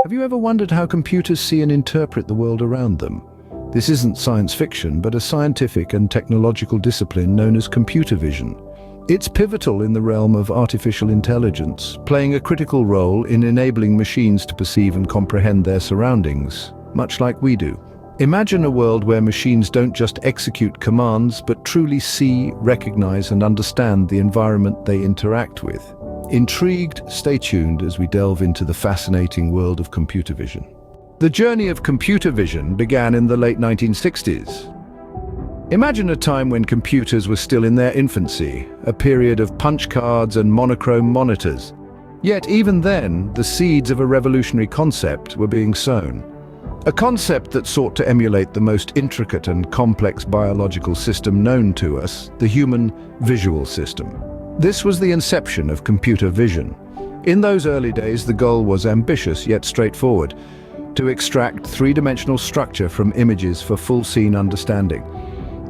Have you ever wondered how computers see and interpret the world around them? This isn't science fiction, but a scientific and technological discipline known as computer vision. It's pivotal in the realm of artificial intelligence, playing a critical role in enabling machines to perceive and comprehend their surroundings, much like we do. Imagine a world where machines don't just execute commands, but truly see, recognize, and understand the environment they interact with. Intrigued? Stay tuned as we delve into the fascinating world of computer vision. The journey of computer vision began in the late 1960s. Imagine a time when computers were still in their infancy, a period of punch cards and monochrome monitors. Yet even then, the seeds of a revolutionary concept were being sown. A concept that sought to emulate the most intricate and complex biological system known to us, the human visual system. This was the inception of computer vision. In those early days, the goal was ambitious yet straightforward: to extract three-dimensional structure from images for full scene understanding.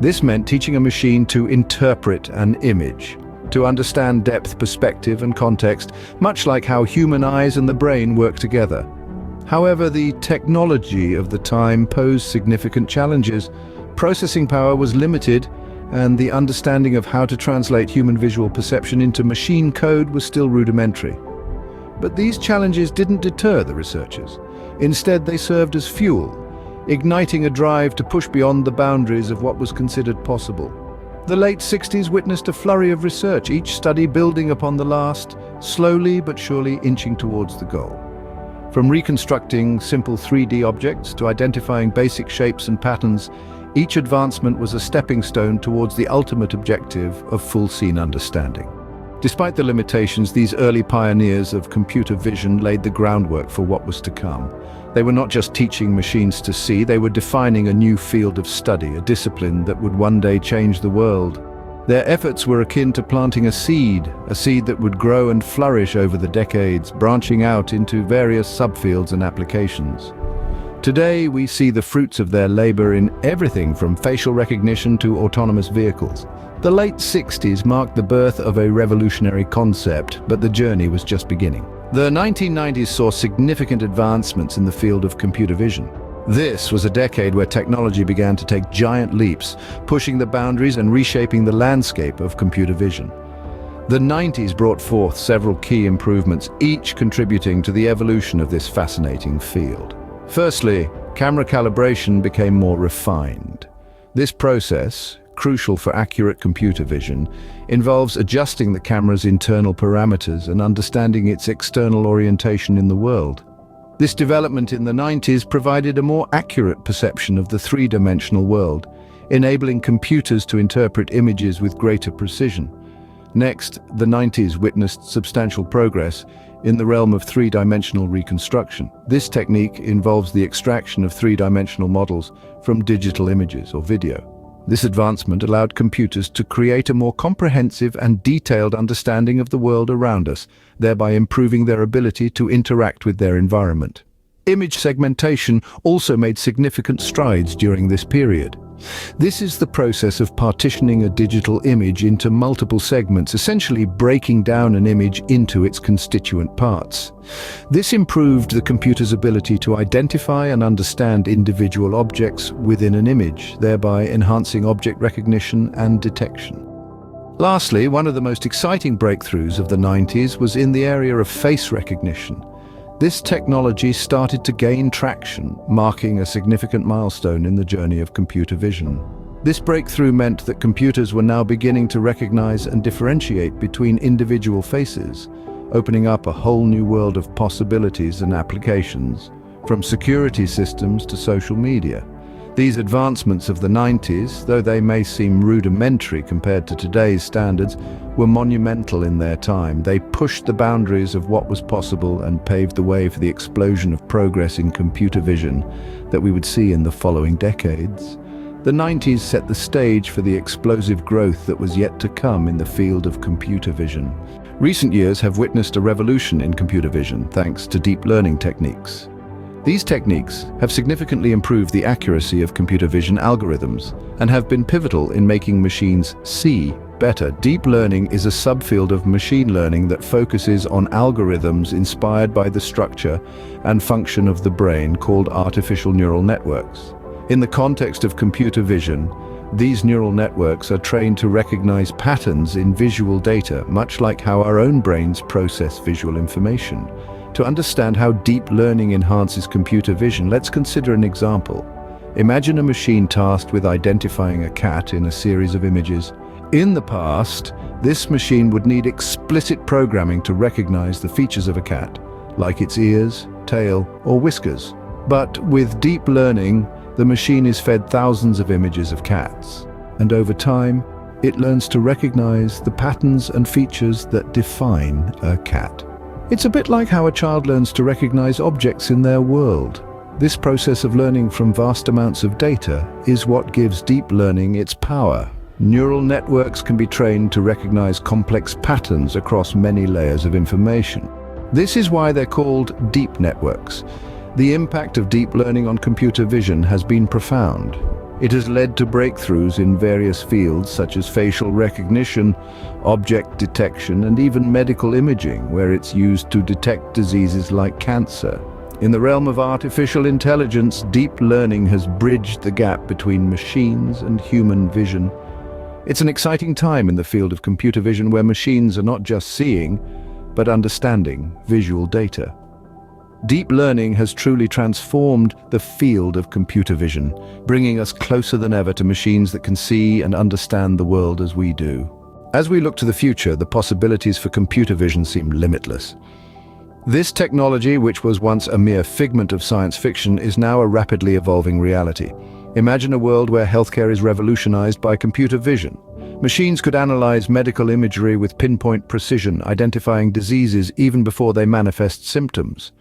This meant teaching a machine to interpret an image, to understand depth, perspective, and context, much like how human eyes and the brain work together. However, the technology of the time posed significant challenges. Processing power was limited, and the understanding of how to translate human visual perception into machine code was still rudimentary. But these challenges didn't deter the researchers. Instead, they served as fuel, igniting a drive to push beyond the boundaries of what was considered possible. The late 60s witnessed a flurry of research, each study building upon the last, slowly but surely inching towards the goal. From reconstructing simple 3D objects to identifying basic shapes and patterns, each advancement was a stepping stone towards the ultimate objective of full scene understanding. Despite the limitations, these early pioneers of computer vision laid the groundwork for what was to come. They were not just teaching machines to see, they were defining a new field of study, a discipline that would one day change the world. Their efforts were akin to planting a seed that would grow and flourish over the decades, branching out into various subfields and applications. Today, we see the fruits of their labor in everything from facial recognition to autonomous vehicles. The late 60s marked the birth of a revolutionary concept, but the journey was just beginning. The 1990s saw significant advancements in the field of computer vision. This was a decade where technology began to take giant leaps, pushing the boundaries and reshaping the landscape of computer vision. The 90s brought forth several key improvements, each contributing to the evolution of this fascinating field. Firstly, camera calibration became more refined. This process, crucial for accurate computer vision, involves adjusting the camera's internal parameters and understanding its external orientation in the world. This development in the 90s provided a more accurate perception of the three-dimensional world, enabling computers to interpret images with greater precision. Next, the 90s witnessed substantial progress in the realm of three-dimensional reconstruction. This technique involves the extraction of three-dimensional models from digital images or video. This advancement allowed computers to create a more comprehensive and detailed understanding of the world around us, thereby improving their ability to interact with their environment. Image segmentation also made significant strides during this period. This is the process of partitioning a digital image into multiple segments, essentially breaking down an image into its constituent parts. This improved the computer's ability to identify and understand individual objects within an image, thereby enhancing object recognition and detection. Lastly, one of the most exciting breakthroughs of the 90s was in the area of face recognition. This technology started to gain traction, marking a significant milestone in the journey of computer vision. This breakthrough meant that computers were now beginning to recognize and differentiate between individual faces, opening up a whole new world of possibilities and applications, from security systems to social media. These advancements of the 90s, though they may seem rudimentary compared to today's standards, were monumental in their time. They pushed the boundaries of what was possible and paved the way for the explosion of progress in computer vision that we would see in the following decades. The 90s set the stage for the explosive growth that was yet to come in the field of computer vision. Recent years have witnessed a revolution in computer vision thanks to deep learning techniques. These techniques have significantly improved the accuracy of computer vision algorithms and have been pivotal in making machines see, better. Deep learning is a subfield of machine learning that focuses on algorithms inspired by the structure and function of the brain, called artificial neural networks. In the context of computer vision, these neural networks are trained to recognize patterns in visual data, much like how our own brains process visual information. To understand how deep learning enhances computer vision, let's consider an example. Imagine a machine tasked with identifying a cat in a series of images. In the past, this machine would need explicit programming to recognize the features of a cat, like its ears, tail, or whiskers. But with deep learning, the machine is fed thousands of images of cats, and over time, it learns to recognize the patterns and features that define a cat. It's a bit like how a child learns to recognize objects in their world. This process of learning from vast amounts of data is what gives deep learning its power. Neural networks can be trained to recognize complex patterns across many layers of information. This is why they're called deep networks. The impact of deep learning on computer vision has been profound. It has led to breakthroughs in various fields such as facial recognition, object detection, and even medical imaging, where it's used to detect diseases like cancer. In the realm of artificial intelligence, deep learning has bridged the gap between machines and human vision. It's an exciting time in the field of computer vision where machines are not just seeing, but understanding visual data. Deep learning has truly transformed the field of computer vision, bringing us closer than ever to machines that can see and understand the world as we do. As we look to the future, the possibilities for computer vision seem limitless. This technology, which was once a mere figment of science fiction, is now a rapidly evolving reality. Imagine a world where healthcare is revolutionized by computer vision. Machines could analyze medical imagery with pinpoint precision, identifying diseases even before they manifest symptoms.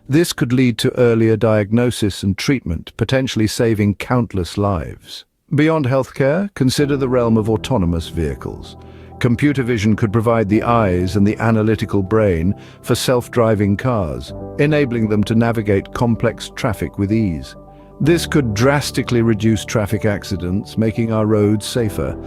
This could lead to earlier diagnosis and treatment, potentially saving countless lives. Beyond healthcare, consider the realm of autonomous vehicles. Computer vision could provide the eyes and the analytical brain for self-driving cars, enabling them to navigate complex traffic with ease. This could drastically reduce traffic accidents, making our roads safer.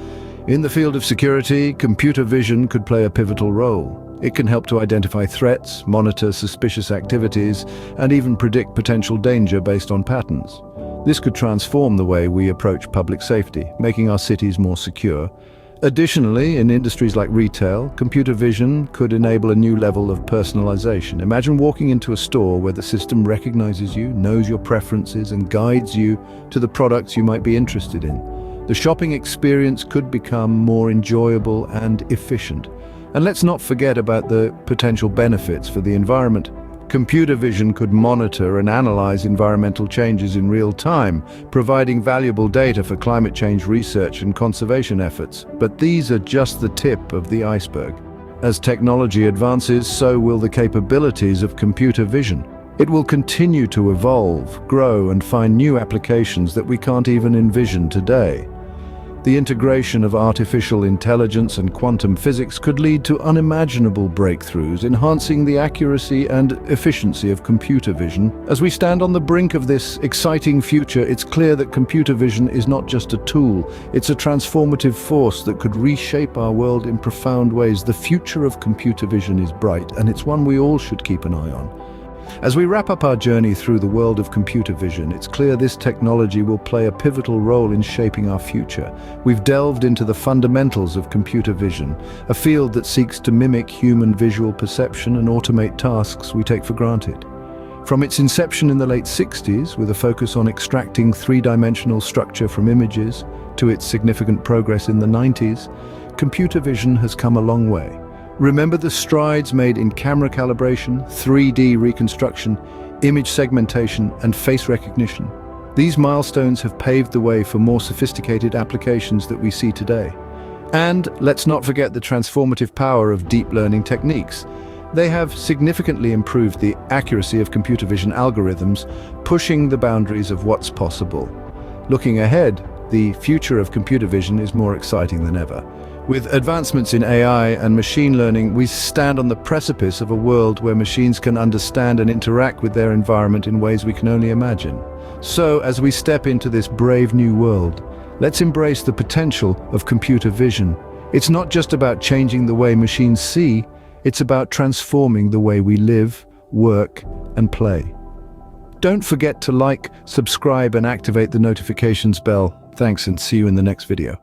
In the field of security, computer vision could play a pivotal role. It can help to identify threats, monitor suspicious activities, and even predict potential danger based on patterns. This could transform the way we approach public safety, making our cities more secure. Additionally, in industries like retail, computer vision could enable a new level of personalization. Imagine walking into a store where the system recognizes you, knows your preferences, and guides you to the products you might be interested in. The shopping experience could become more enjoyable and efficient. And let's not forget about the potential benefits for the environment. Computer vision could monitor and analyze environmental changes in real time, providing valuable data for climate change research and conservation efforts. But these are just the tip of the iceberg. As technology advances, so will the capabilities of computer vision. It will continue to evolve, grow, and find new applications that we can't even envision today. The integration of artificial intelligence and quantum physics could lead to unimaginable breakthroughs, enhancing the accuracy and efficiency of computer vision. As we stand on the brink of this exciting future, it's clear that computer vision is not just a tool, it's a transformative force that could reshape our world in profound ways. The future of computer vision is bright, and it's one we all should keep an eye on. As we wrap up our journey through the world of computer vision, it's clear this technology will play a pivotal role in shaping our future. We've delved into the fundamentals of computer vision, a field that seeks to mimic human visual perception and automate tasks we take for granted. From its inception in the late 60s, with a focus on extracting three-dimensional structure from images, to its significant progress in the 90s, computer vision has come a long way. Remember the strides made in camera calibration, 3D reconstruction, image segmentation, and face recognition. These milestones have paved the way for more sophisticated applications that we see today. And let's not forget the transformative power of deep learning techniques. They have significantly improved the accuracy of computer vision algorithms, pushing the boundaries of what's possible. Looking ahead, the future of computer vision is more exciting than ever. With advancements in AI and machine learning, we stand on the precipice of a world where machines can understand and interact with their environment in ways we can only imagine. So, as we step into this brave new world, let's embrace the potential of computer vision. It's not just about changing the way machines see, it's about transforming the way we live, work, and play. Don't forget to like, subscribe, and activate the notifications bell. Thanks, and see you in the next video.